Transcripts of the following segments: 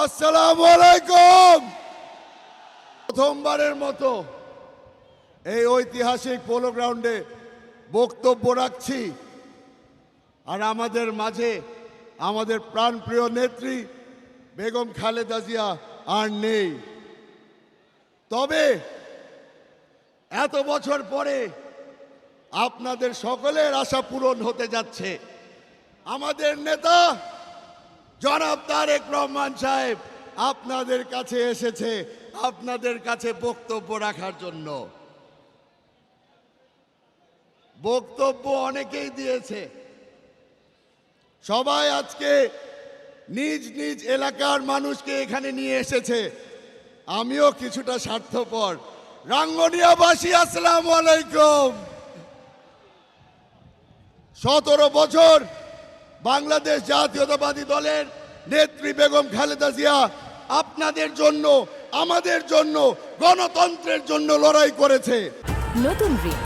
আসসালামু আলাইকুম। প্রথমবারের মতো এই ঐতিহাসিক পোলো গ্রাউন্ডে বক্তব্য রাখছি, আর আমাদের মাঝে আমাদের প্রাণপ্রিয় নেত্রী বেগম খালেদা জিয়া আর নেই। তবে এত বছর পরে আপনাদের সকলের আশা পূরণ হতে যাচ্ছে। আমাদের নেতা জনাব তারেক রহমান সাহেব আপনাদের কাছে এসেছে আপনাদের কাছে বক্তব্য রাখার জন্য। বক্তব্য অনেকেই দিয়েছে, সবাই আজকে নিজ নিজ এলাকার মানুষকে এখানে নিয়ে এসেছে। আমিও কিছুটা স্বার্থপর। রাঙ্গুনিয়াবাসী আসসালামু আলাইকুম। 17 বছর বাংলাদেশ জাতীয়তাবাদী দলের নেত্রী বেগম খালেদা জিয়া আপনাদের জন্য, আমাদের জন্য, গণতন্ত্রের জন্য লড়াই করেছে। নতুন রিন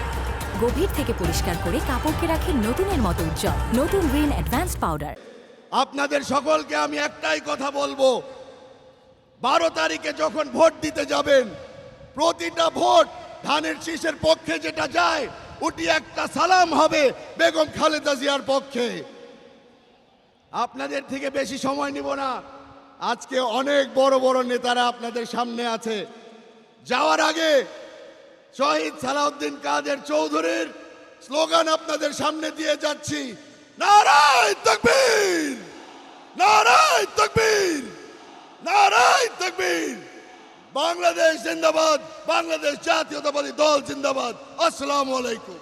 গভীর থেকে পরিষ্কার করে কাপড়কে রাখে নতুনের মতো উজ্জ্বল। নতুন রিন অ্যাডভান্সড পাউডার। আপনাদের সকলকে আমি একটাই কথা বলবো, 12 তারিখে যখন ভোট দিতে যাবেন, প্রতিটা ভোট ধানের শীষের পক্ষে যেটা যায় ওটি একটা সালাম হবে বেগম খালেদা জিয়ার পক্ষে। আপনাদের থেকে বেশি সময় নিব না। আজকে অনেক বড় বড় নেতারা আপনাদের সামনে আছে। যাওয়ার আগে শহীদ সালাউদ্দিন কাদের চৌধুরীর স্লোগান আপনাদের সামনে দিয়ে যাচ্ছি। নারায়ে তাকবীর, নারায়ে তাকবীর, নারায়ে তাকবীর। বাংলাদেশ জিন্দাবাদ, বাংলাদেশ জাতীয়তাবাদী দল জিন্দাবাদ। আসসালামু আলাইকুম।